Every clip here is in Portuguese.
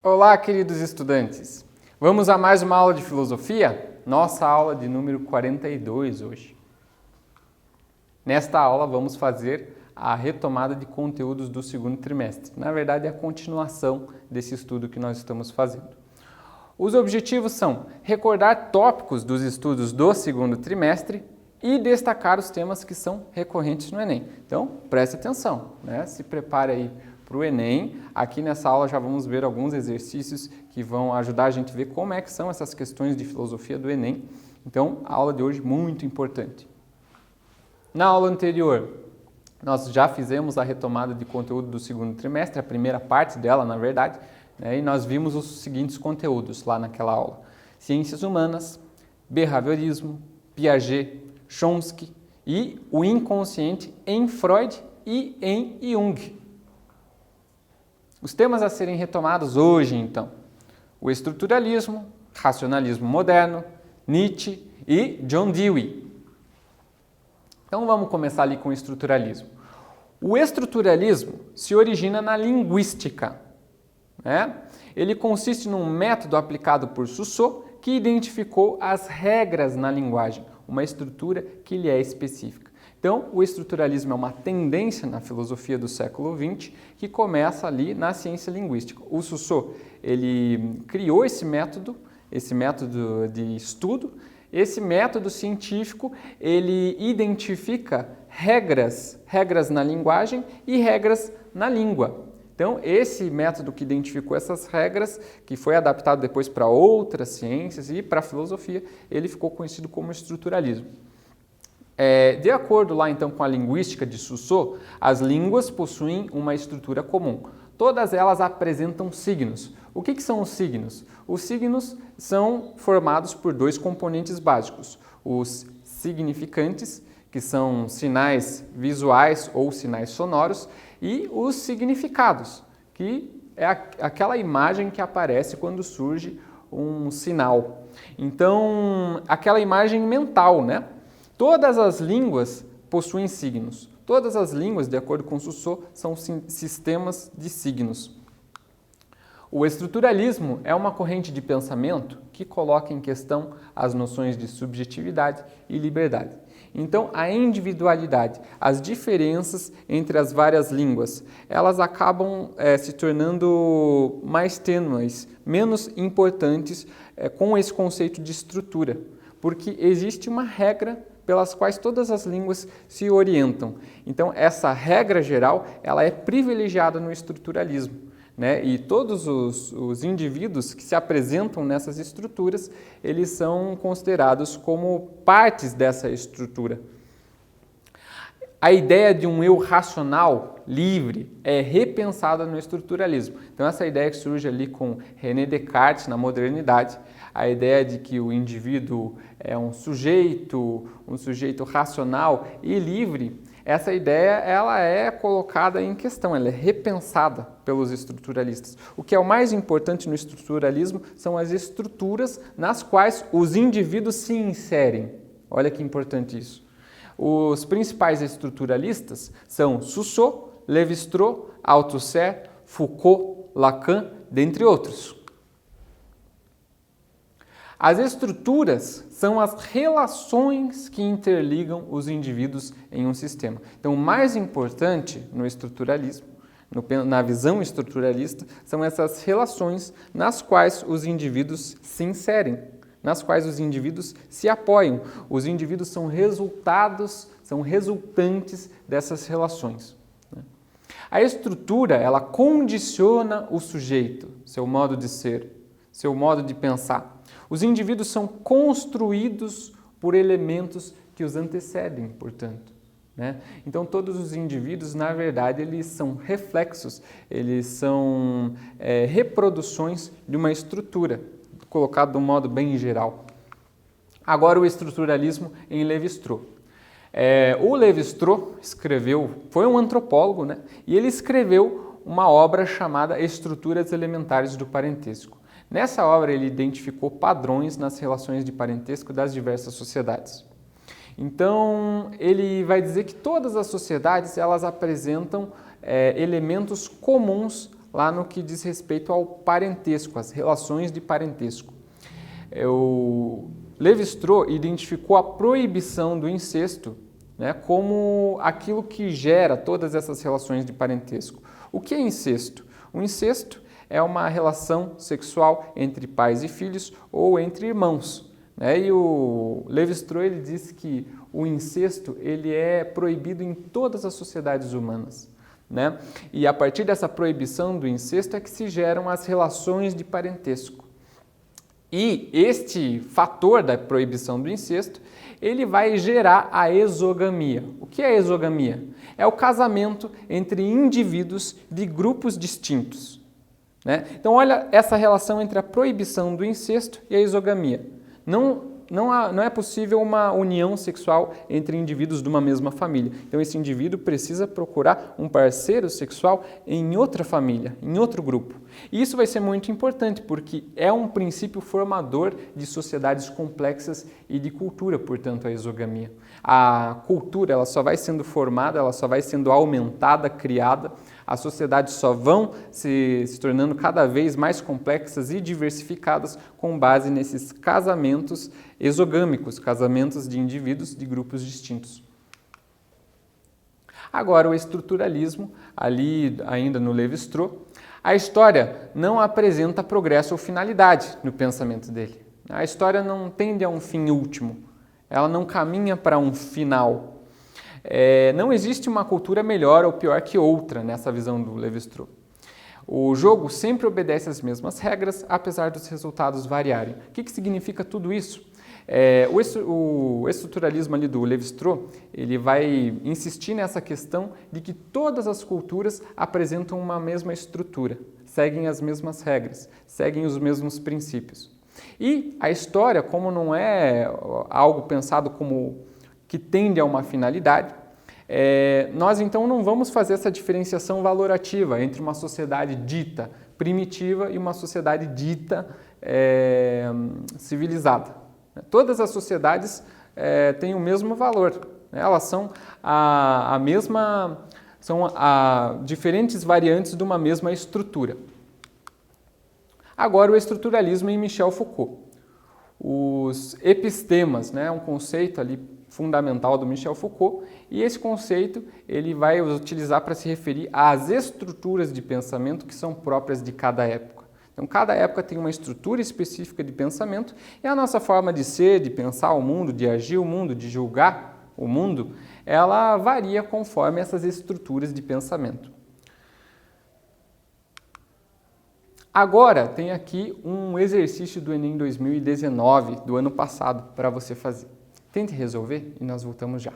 Olá, queridos estudantes! Vamos a mais uma aula de filosofia? Nossa aula de número 42 hoje. Nesta aula vamos fazer a retomada de conteúdos do segundo trimestre. Na verdade, é a continuação desse estudo que nós estamos fazendo. Os objetivos são recordar tópicos dos estudos do segundo trimestre e destacar os temas que são recorrentes no Enem. Então, preste atenção, né? Se prepare aí para o Enem. Aqui nessa aula já vamos ver alguns exercícios que vão ajudar a gente a ver como é que são essas questões de filosofia do Enem. Então, a aula de hoje muito importante. Na aula anterior, nós já fizemos a retomada de conteúdo do segundo trimestre, a primeira parte dela, na verdade, né? E nós vimos os seguintes conteúdos lá naquela aula: Ciências Humanas, Behaviorismo, Piaget, Chomsky e o inconsciente em Freud e em Jung. Os temas a serem retomados hoje, então: o estruturalismo, racionalismo moderno, Nietzsche e John Dewey. Então vamos começar ali com o estruturalismo. O estruturalismo se origina na linguística, né? Ele consiste num método aplicado por Rousseau que identificou as regras na linguagem, uma estrutura que lhe é específica. Então, o estruturalismo é uma tendência na filosofia do século XX que começa ali na ciência linguística. O Rousseau, ele criou esse método de estudo. Esse método científico, ele identifica regras na linguagem e regras na língua. Então, esse método que identificou essas regras, que foi adaptado depois para outras ciências e para a filosofia, ele ficou conhecido como estruturalismo. De acordo lá então com a linguística de Rousseau, as línguas possuem uma estrutura comum. Todas elas apresentam signos. O que são os signos? Os signos são formados por dois componentes básicos: os significantes, que são sinais visuais ou sinais sonoros, e os significados, que é aquela imagem que aparece quando surge um sinal. Então, aquela imagem mental, né? Todas as línguas possuem signos. Todas as línguas, de acordo com Rousseau, são sistemas de signos. O estruturalismo é uma corrente de pensamento que coloca em questão as noções de subjetividade e liberdade. Então, a individualidade, as diferenças entre as várias línguas, elas acabam se tornando mais tênues, menos importantes com esse conceito de estrutura, porque existe uma regra pelas quais todas as línguas se orientam. Então, essa regra geral, ela é privilegiada no estruturalismo, né? E todos os indivíduos que se apresentam nessas estruturas, eles são considerados como partes dessa estrutura. A ideia de um eu racional, livre, é repensada no estruturalismo. Então, essa ideia que surge ali com René Descartes na modernidade, a ideia de que o indivíduo é um sujeito racional e livre, essa ideia ela é colocada em questão, ela é repensada pelos estruturalistas. O que é o mais importante no estruturalismo são as estruturas nas quais os indivíduos se inserem. Olha que importante isso. Os principais estruturalistas são Rousseau, Lévi-Strauss, Althusser, Foucault, Lacan, dentre outros. As estruturas são as relações que interligam os indivíduos em um sistema. Então, o mais importante no estruturalismo, na visão estruturalista, são essas relações nas quais os indivíduos se inserem, nas quais os indivíduos se apoiam. Os indivíduos são resultantes dessas relações. A estrutura, ela condiciona o sujeito, seu modo de ser, seu modo de pensar. Os indivíduos são construídos por elementos que os antecedem, portanto, né? Então, todos os indivíduos, na verdade, eles são reflexos, eles são reproduções de uma estrutura, colocado de um modo bem geral. Agora, o estruturalismo em Lévi-Strauss. O Lévi-Strauss foi um antropólogo, né? E ele escreveu uma obra chamada Estruturas Elementares do Parentesco. Nessa obra, ele identificou padrões nas relações de parentesco das diversas sociedades. Então, ele vai dizer que todas as sociedades elas apresentam elementos comuns lá no que diz respeito ao parentesco, às relações de parentesco. O Lévi-Strauss identificou a proibição do incesto, né, como aquilo que gera todas essas relações de parentesco. O que é incesto? O incesto é uma relação sexual entre pais e filhos ou entre irmãos, né? E o Lévi-Strauss ele diz que o incesto ele é proibido em todas as sociedades humanas, né? E a partir dessa proibição do incesto é que se geram as relações de parentesco. E este fator da proibição do incesto, ele vai gerar a exogamia. O que é a exogamia? É o casamento entre indivíduos de grupos distintos, né? Então, olha essa relação entre a proibição do incesto e a exogamia. Não é possível uma união sexual entre indivíduos de uma mesma família. Então, esse indivíduo precisa procurar um parceiro sexual em outra família, em outro grupo. E isso vai ser muito importante, porque é um princípio formador de sociedades complexas e de cultura, portanto, a exogamia. A cultura ela só vai sendo formada, ela só vai sendo aumentada, criada. As sociedades só vão se tornando cada vez mais complexas e diversificadas com base nesses casamentos exogâmicos, casamentos de indivíduos de grupos distintos. Agora, o estruturalismo, ali ainda no Lévi-Strauss, a história não apresenta progresso ou finalidade no pensamento dele. A história não tende a um fim último, ela não caminha para um final. Não existe uma cultura melhor ou pior que outra nessa visão do Lévi-Strauss. O jogo sempre obedece às mesmas regras, apesar dos resultados variarem. O que significa tudo isso? O estruturalismo ali do Lévi-Strauss, ele vai insistir nessa questão de que todas as culturas apresentam uma mesma estrutura, seguem as mesmas regras, seguem os mesmos princípios. E a história, como não é algo pensado como que tende a uma finalidade, nós então não vamos fazer essa diferenciação valorativa entre uma sociedade dita primitiva e uma sociedade dita civilizada. Todas as sociedades têm o mesmo valor, né? Elas são diferentes variantes de uma mesma estrutura. Agora o estruturalismo em Michel Foucault. Os epistemas, né, um conceito ali fundamental do Michel Foucault, e esse conceito ele vai utilizar para se referir às estruturas de pensamento que são próprias de cada época. Então, cada época tem uma estrutura específica de pensamento e a nossa forma de ser, de pensar o mundo, de agir o mundo, de julgar o mundo, ela varia conforme essas estruturas de pensamento. Agora, tem aqui um exercício do Enem 2019, do ano passado, para você fazer. Tente resolver e nós voltamos já.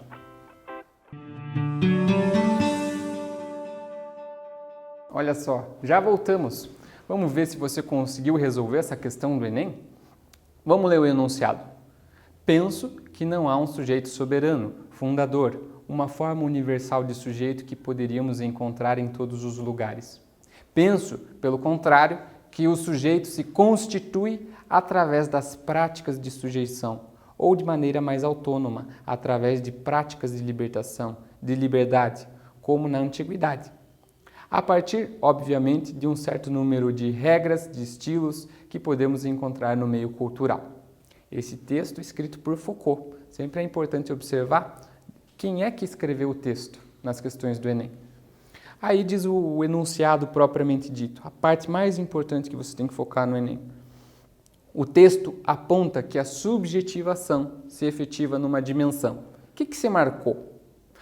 Olha só, já voltamos. Vamos ver se você conseguiu resolver essa questão do Enem? Vamos ler o enunciado. Penso que não há um sujeito soberano, fundador, uma forma universal de sujeito que poderíamos encontrar em todos os lugares. Penso, pelo contrário, que o sujeito se constitui através das práticas de sujeição, ou de maneira mais autônoma, através de práticas de libertação, de liberdade, como na antiguidade. A partir, obviamente, de um certo número de regras, de estilos que podemos encontrar no meio cultural. Esse texto escrito por Foucault. Sempre é importante observar quem é que escreveu o texto nas questões do Enem. Aí diz o enunciado propriamente dito, a parte mais importante que você tem que focar no Enem. O texto aponta que a subjetivação se efetiva numa dimensão. O que você marcou?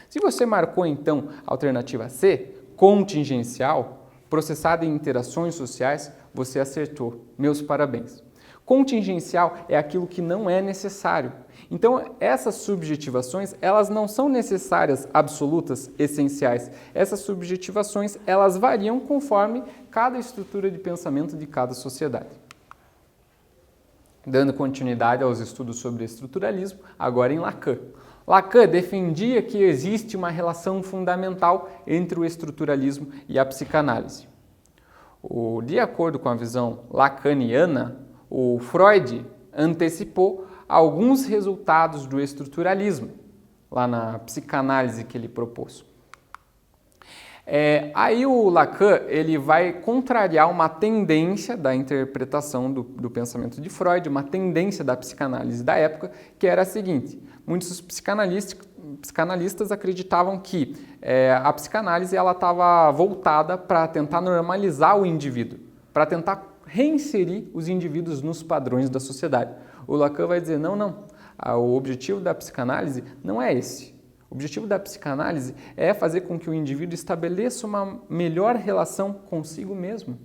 Se você marcou, então, a alternativa C, contingencial, processada em interações sociais, você acertou. Meus parabéns. Contingencial é aquilo que não é necessário. Então, essas subjetivações, elas não são necessárias, absolutas, essenciais. Essas subjetivações, elas variam conforme cada estrutura de pensamento de cada sociedade. Dando continuidade aos estudos sobre estruturalismo, agora em Lacan. Lacan defendia que existe uma relação fundamental entre o estruturalismo e a psicanálise. De acordo com a visão lacaniana, o Freud antecipou alguns resultados do estruturalismo, lá na psicanálise que ele propôs. Aí o Lacan ele vai contrariar uma tendência da interpretação do pensamento de Freud, uma tendência da psicanálise da época, que era a seguinte: muitos psicanalistas acreditavam que a psicanálise ela estava voltada para tentar normalizar o indivíduo, para tentar reinserir os indivíduos nos padrões da sociedade. O Lacan vai dizer, não, o objetivo da psicanálise não é esse. O objetivo da psicanálise é fazer com que o indivíduo estabeleça uma melhor relação consigo mesmo.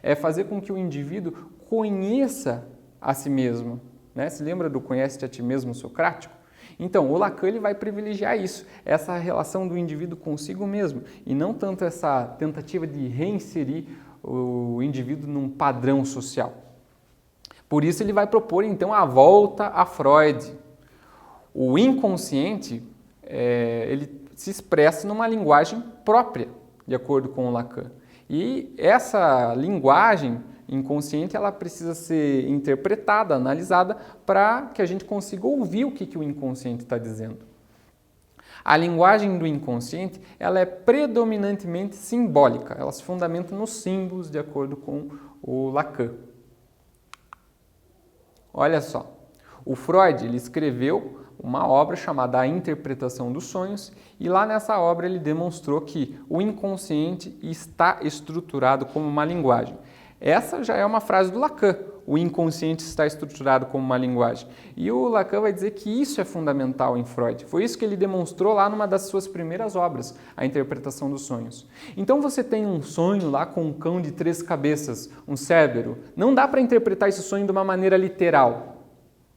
É fazer com que o indivíduo conheça a si mesmo. Né? Se lembra do conhece-te a ti mesmo socrático? Então, o Lacan ele vai privilegiar isso, essa relação do indivíduo consigo mesmo, e não tanto essa tentativa de reinserir o indivíduo num padrão social. Por isso ele vai propor então a volta a Freud. O inconsciente ele se expressa numa linguagem própria, de acordo com o Lacan. E essa linguagem inconsciente ela precisa ser interpretada, analisada, para que a gente consiga ouvir o que o inconsciente está dizendo. A linguagem do inconsciente ela é predominantemente simbólica, ela se fundamenta nos símbolos, de acordo com o Lacan. Olha só, o Freud ele escreveu uma obra chamada A Interpretação dos Sonhos, e lá nessa obra ele demonstrou que o inconsciente está estruturado como uma linguagem. Essa já é uma frase do Lacan, o inconsciente está estruturado como uma linguagem. E o Lacan vai dizer que isso é fundamental em Freud. Foi isso que ele demonstrou lá numa das suas primeiras obras, A Interpretação dos Sonhos. Então você tem um sonho lá com um cão de 3 cabeças, um cérebro. Não dá para interpretar esse sonho de uma maneira literal.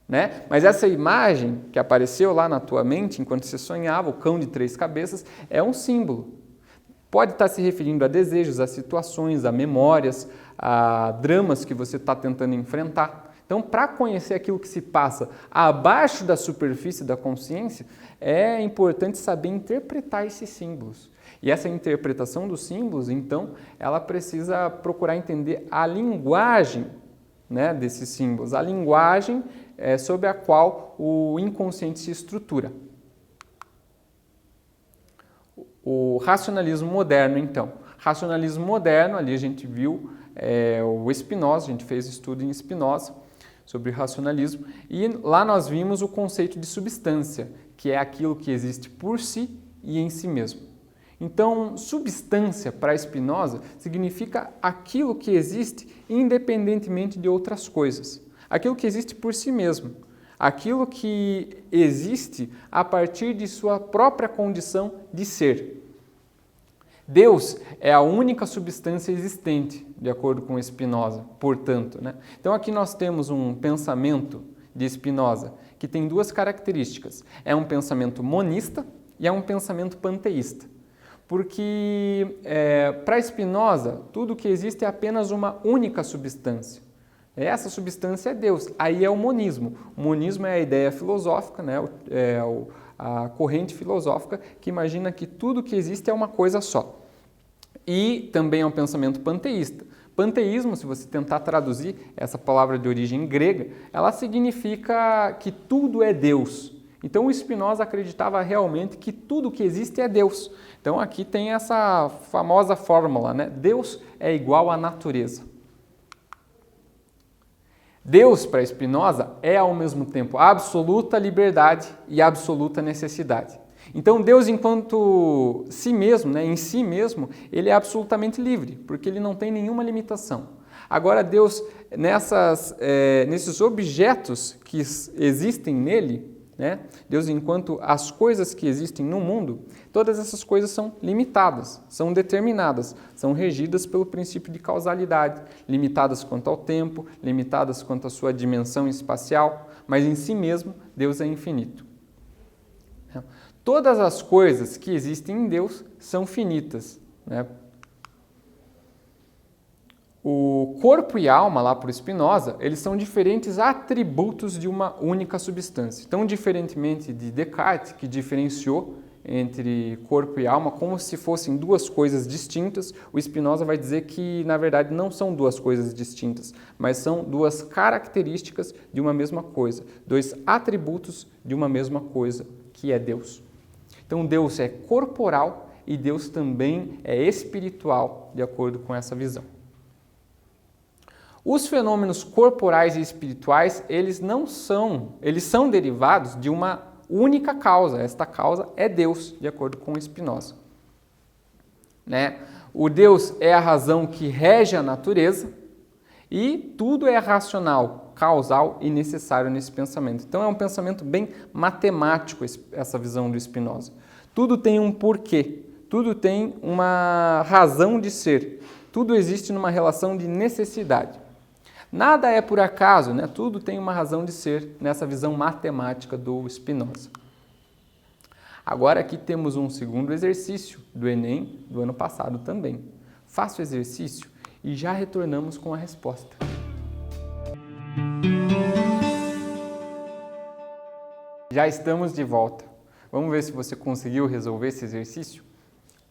Né? Mas essa imagem que apareceu lá na tua mente, enquanto você sonhava, o cão de 3 cabeças, é um símbolo. Pode estar se referindo a desejos, a situações, a memórias, a dramas que você está tentando enfrentar. Então, para conhecer aquilo que se passa abaixo da superfície da consciência, é importante saber interpretar esses símbolos. E essa interpretação dos símbolos, então, ela precisa procurar entender a linguagem, né, desses símbolos, a linguagem sobre a qual o inconsciente se estrutura. O racionalismo moderno, então. Racionalismo moderno, ali a gente viu o Spinoza, a gente fez estudo em Spinoza sobre racionalismo, e lá nós vimos o conceito de substância, que é aquilo que existe por si e em si mesmo. Então, substância para Spinoza significa aquilo que existe independentemente de outras coisas. Aquilo que existe por si mesmo. Aquilo que existe a partir de sua própria condição de ser. Deus é a única substância existente, de acordo com Spinoza, portanto. Né? Então, aqui nós temos um pensamento de Spinoza que tem 2 características. É um pensamento monista e é um pensamento panteísta. Porque, para Spinoza, tudo que existe é apenas uma única substância. Essa substância é Deus. Aí é o monismo. O monismo é a ideia filosófica, né? A corrente filosófica que imagina que tudo que existe é uma coisa só. E também é um pensamento panteísta. Panteísmo, se você tentar traduzir essa palavra de origem grega, ela significa que tudo é Deus. Então o Spinoza acreditava realmente que tudo que existe é Deus. Então aqui tem essa famosa fórmula, né? Deus é igual à natureza. Deus, para Spinoza, é ao mesmo tempo absoluta liberdade e absoluta necessidade. Então Deus, enquanto si mesmo, né, em si mesmo, ele é absolutamente livre, porque ele não tem nenhuma limitação. Agora Deus, nesses objetos que existem nele, né, Deus, enquanto as coisas que existem no mundo, todas essas coisas são limitadas, são determinadas, são regidas pelo princípio de causalidade, limitadas quanto ao tempo, limitadas quanto à sua dimensão espacial, mas em si mesmo Deus é infinito. Todas as coisas que existem em Deus são finitas, né? O corpo e alma, lá por Spinoza, eles são diferentes atributos de uma única substância. Então, diferentemente de Descartes, que diferenciou entre corpo e alma como se fossem 2 coisas distintas, o Spinoza vai dizer que, na verdade, não são 2 coisas distintas, mas são 2 características de uma mesma coisa, 2 atributos de uma mesma coisa, que é Deus. Então, Deus é corporal e Deus também é espiritual, de acordo com essa visão. Os fenômenos corporais e espirituais, eles são derivados de uma única causa. Esta causa é Deus, de acordo com Spinoza. Né? O Deus é a razão que rege a natureza e tudo é racional, causal e necessário nesse pensamento. Então é um pensamento bem matemático essa visão do Spinoza. Tudo tem um porquê, tudo tem uma razão de ser, tudo existe numa relação de necessidade. Nada é por acaso, né? Tudo tem uma razão de ser nessa visão matemática do Spinoza. Agora aqui temos um segundo exercício do Enem do ano passado também. Faça o exercício e já retornamos com a resposta. Já estamos de volta. Vamos ver se você conseguiu resolver esse exercício?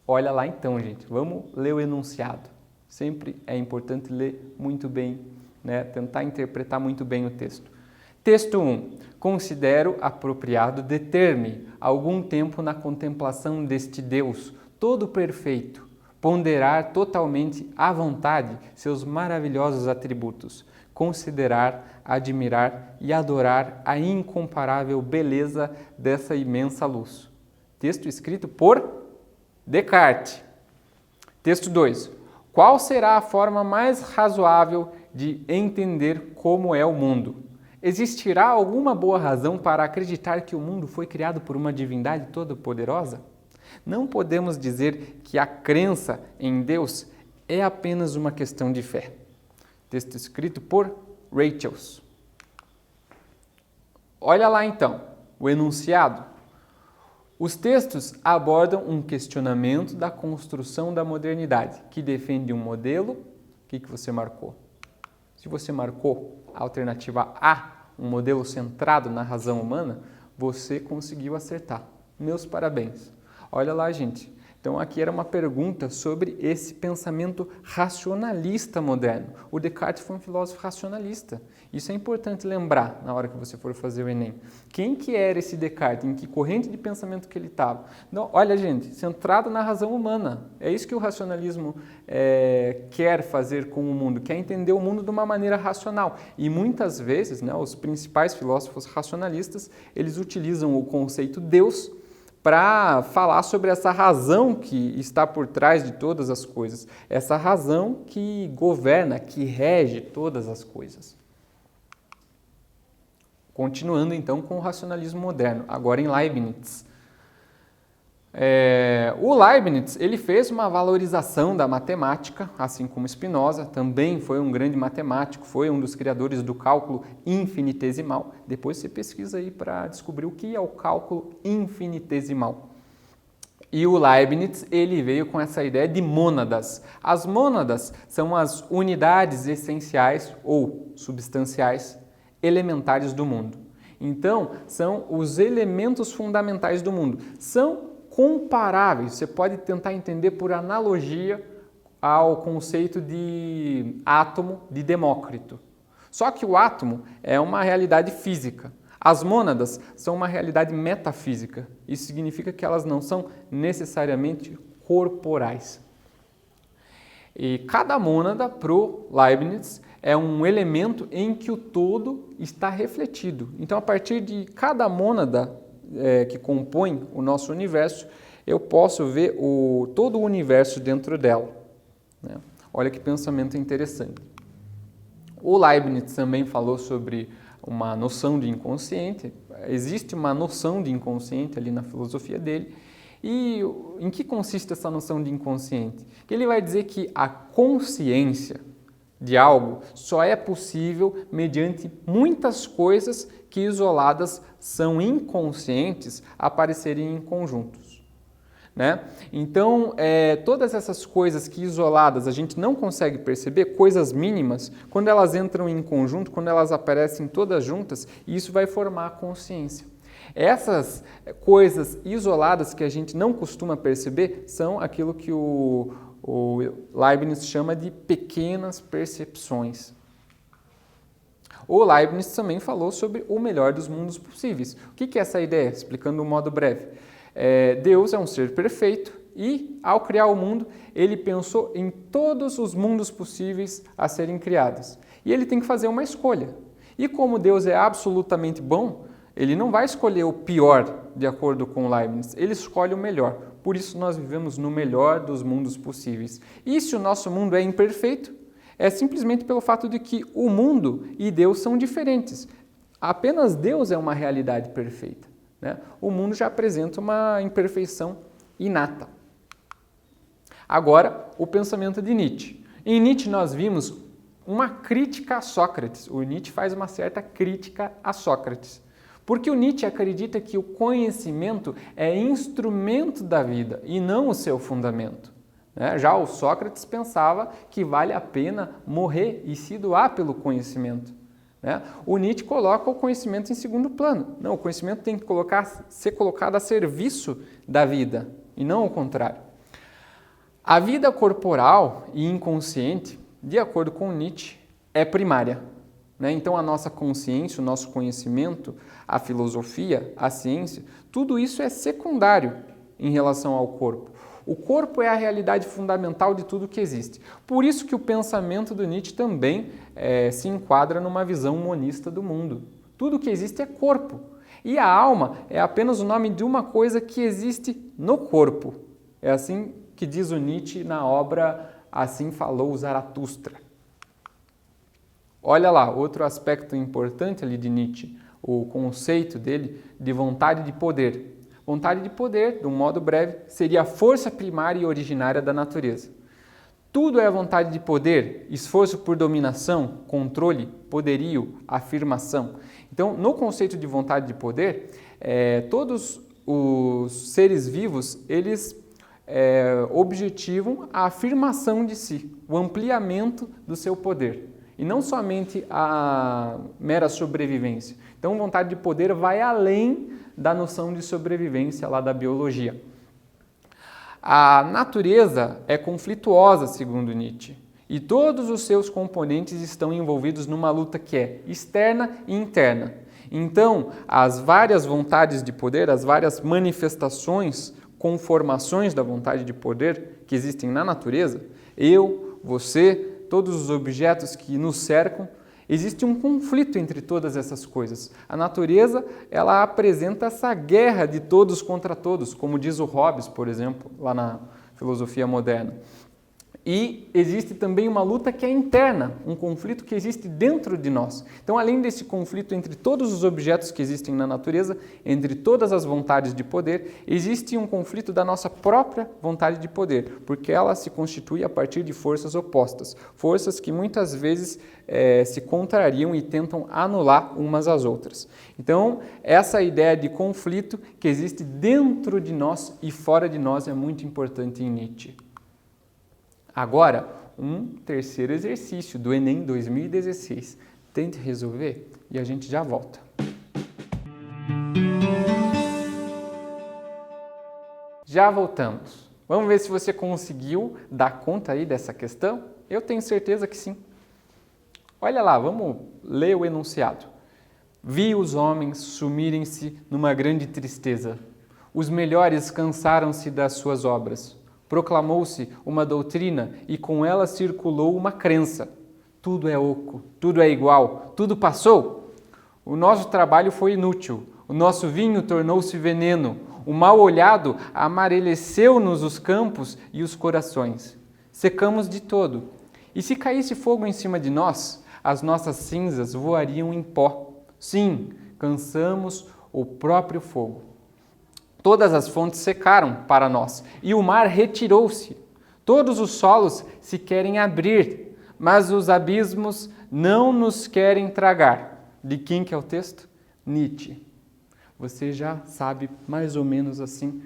Olha lá então, gente. Vamos ler o enunciado. Sempre é importante ler muito bem, né? Tentar interpretar muito bem o texto. Texto 1. Considero apropriado deter-me algum tempo na contemplação deste Deus, todo perfeito, ponderar totalmente à vontade seus maravilhosos atributos, considerar, admirar e adorar a incomparável beleza dessa imensa luz. Texto escrito por Descartes. Texto 2. Qual será a forma mais razoável de entender como é o mundo? Existirá alguma boa razão para acreditar que o mundo foi criado por uma divindade toda-poderosa? Não podemos dizer que a crença em Deus é apenas uma questão de fé. Texto escrito por Rachels. Olha lá então, o enunciado. Os textos abordam um questionamento da construção da modernidade, que defende um modelo. O que você marcou? Se você marcou a alternativa A, um modelo centrado na razão humana, você conseguiu acertar. Meus parabéns. Olha lá, gente. Então, aqui era uma pergunta sobre esse pensamento racionalista moderno. O Descartes foi um filósofo racionalista. Isso é importante lembrar na hora que você for fazer o Enem. Quem que era esse Descartes? Em que corrente de pensamento que ele estava? Olha, gente, centrado na razão humana. É isso que o racionalismo quer fazer com o mundo, quer entender o mundo de uma maneira racional. E muitas vezes, né, os principais filósofos racionalistas, eles utilizam o conceito Deus para falar sobre essa razão que está por trás de todas as coisas, essa razão que governa, que rege todas as coisas. Continuando então com o racionalismo moderno, agora em Leibniz. O Leibniz ele fez uma valorização da matemática, assim como Spinoza, também foi um grande matemático, foi um dos criadores do cálculo infinitesimal. Depois você pesquisa aí para descobrir o que é o cálculo infinitesimal. E o Leibniz ele veio com essa ideia de mônadas. As mônadas são as unidades essenciais ou substanciais elementares do mundo. Então, são os elementos fundamentais do mundo. São comparáveis, você pode tentar entender por analogia ao conceito de átomo de Demócrito. Só que o átomo é uma realidade física. As mônadas são uma realidade metafísica. Isso significa que elas não são necessariamente corporais. E cada mônada, para o Leibniz, é um elemento em que o todo está refletido. Então, a partir de cada mônada que compõe o nosso universo, eu posso ver todo o universo dentro dela. Né? Olha que pensamento interessante. O Leibniz também falou sobre uma noção de inconsciente. Existe uma noção de inconsciente ali na filosofia dele. E em que consiste essa noção de inconsciente? Ele vai dizer que a consciência de algo só é possível mediante muitas coisas que isoladas são inconscientes aparecerem em conjuntos. Né? Então, todas essas coisas que isoladas a gente não consegue perceber, coisas mínimas, quando elas entram em conjunto, quando elas aparecem todas juntas, isso vai formar a consciência. Essas coisas isoladas que a gente não costuma perceber são aquilo que o Leibniz chama de pequenas percepções. O Leibniz também falou sobre o melhor dos mundos possíveis. O que é essa ideia? Explicando de um modo breve. Deus é um ser perfeito e, ao criar o mundo, ele pensou em todos os mundos possíveis a serem criados. E ele tem que fazer uma escolha. E como Deus é absolutamente bom, ele não vai escolher o pior, de acordo com Leibniz, ele escolhe o melhor. Por isso nós vivemos no melhor dos mundos possíveis. E se o nosso mundo é imperfeito, é simplesmente pelo fato de que o mundo e Deus são diferentes. Apenas Deus é uma realidade perfeita, né? O mundo já apresenta uma imperfeição inata. Agora, o pensamento de Nietzsche. Em Nietzsche nós vimos uma crítica a Sócrates. O Nietzsche faz uma certa crítica a Sócrates. Porque o Nietzsche acredita que o conhecimento é instrumento da vida e não o seu fundamento. Já o Sócrates pensava que vale a pena morrer e se doar pelo conhecimento. O Nietzsche coloca o conhecimento em segundo plano. Não, o conhecimento tem que ser colocado a serviço da vida e não o contrário. A vida corporal e inconsciente, de acordo com Nietzsche, é primária. Então a nossa consciência, o nosso conhecimento, a filosofia, a ciência, tudo isso é secundário em relação ao corpo. O corpo é a realidade fundamental de tudo que existe. Por isso que o pensamento do Nietzsche também se enquadra numa visão monista do mundo. Tudo que existe é corpo. E a alma é apenas o nome de uma coisa que existe no corpo. É assim que diz o Nietzsche na obra Assim Falou Zaratustra. Olha lá, outro aspecto importante ali de Nietzsche, o conceito dele de vontade de poder. Vontade de poder, de um modo breve, seria a força primária e originária da natureza. Tudo é vontade de poder, esforço por dominação, controle, poderio, afirmação. Então, no conceito de vontade de poder, todos os seres vivos, eles objetivam a afirmação de si, o ampliamento do seu poder. E não somente a mera sobrevivência. Então, vontade de poder vai além da noção de sobrevivência lá da biologia. A natureza é conflituosa, segundo Nietzsche, e todos os seus componentes estão envolvidos numa luta que é externa e interna. Então, as várias vontades de poder, as várias manifestações, conformações da vontade de poder que existem na natureza, eu, você, todos os objetos que nos cercam, existe um conflito entre todas essas coisas. A natureza, ela apresenta essa guerra de todos contra todos, como diz o Hobbes, por exemplo, lá na filosofia moderna. E existe também uma luta que é interna, um conflito que existe dentro de nós. Então, além desse conflito entre todos os objetos que existem na natureza, entre todas as vontades de poder, existe um conflito da nossa própria vontade de poder, porque ela se constitui a partir de forças opostas, forças que muitas vezes se contrariam e tentam anular umas às outras. Então, essa ideia de conflito que existe dentro de nós e fora de nós é muito importante em Nietzsche. Agora, um terceiro exercício do Enem 2016. Tente resolver e a gente já volta. Já voltamos. Vamos ver se você conseguiu dar conta aí dessa questão? Eu tenho certeza que sim. Olha lá, vamos ler o enunciado. Vi os homens sumirem-se numa grande tristeza. Os melhores cansaram-se das suas obras. Proclamou-se uma doutrina e com ela circulou uma crença. Tudo é oco, tudo é igual, tudo passou. O nosso trabalho foi inútil, o nosso vinho tornou-se veneno, o mal olhado amareleceu-nos os campos e os corações. Secamos de todo. E se caísse fogo em cima de nós, as nossas cinzas voariam em pó. Sim, cansamos o próprio fogo. Todas as fontes secaram para nós, e o mar retirou-se. Todos os solos se querem abrir, mas os abismos não nos querem tragar. De quem que é o texto? Nietzsche. Você já sabe mais ou menos assim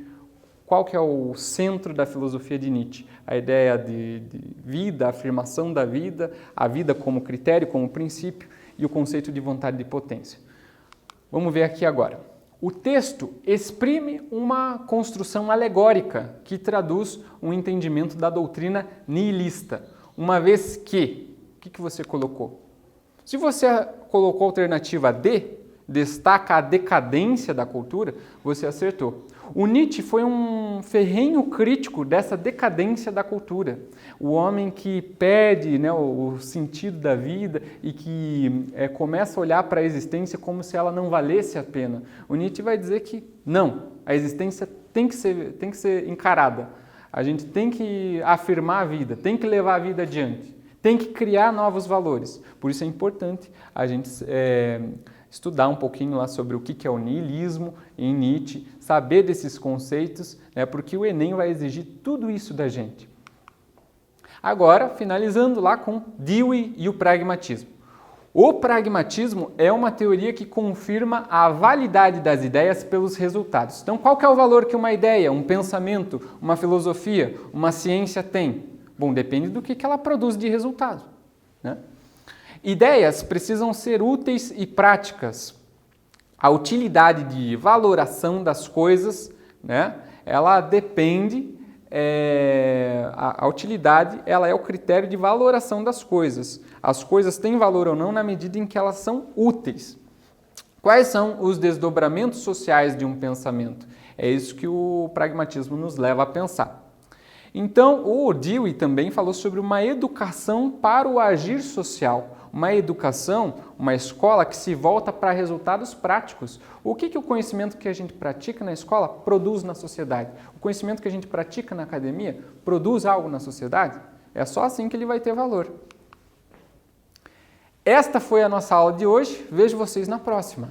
qual que é o centro da filosofia de Nietzsche. A ideia de vida, a afirmação da vida, a vida como critério, como princípio, e o conceito de vontade de potência. Vamos ver aqui agora. O texto exprime uma construção alegórica que traduz um entendimento da doutrina nihilista, uma vez que... O que você colocou? Se você colocou a alternativa D, destaca a decadência da cultura, você acertou. O Nietzsche foi um ferrenho crítico dessa decadência da cultura. O homem que perde, né, o sentido da vida e que começa a olhar para a existência como se ela não valesse a pena. O Nietzsche vai dizer que não, a existência tem que ser encarada. A gente tem que afirmar a vida, tem que levar a vida adiante, tem que criar novos valores. Por isso é importante a gente estudar um pouquinho lá sobre o que é o niilismo em Nietzsche, saber desses conceitos, né, porque o Enem vai exigir tudo isso da gente. Agora, finalizando lá com Dewey e o pragmatismo. O pragmatismo é uma teoria que confirma a validade das ideias pelos resultados. Então, qual que é o valor que uma ideia, um pensamento, uma filosofia, uma ciência tem? Bom, depende do que ela produz de resultado, né? Ideias precisam ser úteis e práticas. A utilidade de valoração das coisas, né, ela depende, a utilidade ela é o critério de valoração das coisas. As coisas têm valor ou não na medida em que elas são úteis. Quais são os desdobramentos sociais de um pensamento? É isso que o pragmatismo nos leva a pensar. Então, o Dewey também falou sobre uma educação para o agir social. Uma educação, uma escola que se volta para resultados práticos. O que o conhecimento que a gente pratica na escola produz na sociedade? O conhecimento que a gente pratica na academia produz algo na sociedade? É só assim que ele vai ter valor. Esta foi a nossa aula de hoje. Vejo vocês na próxima.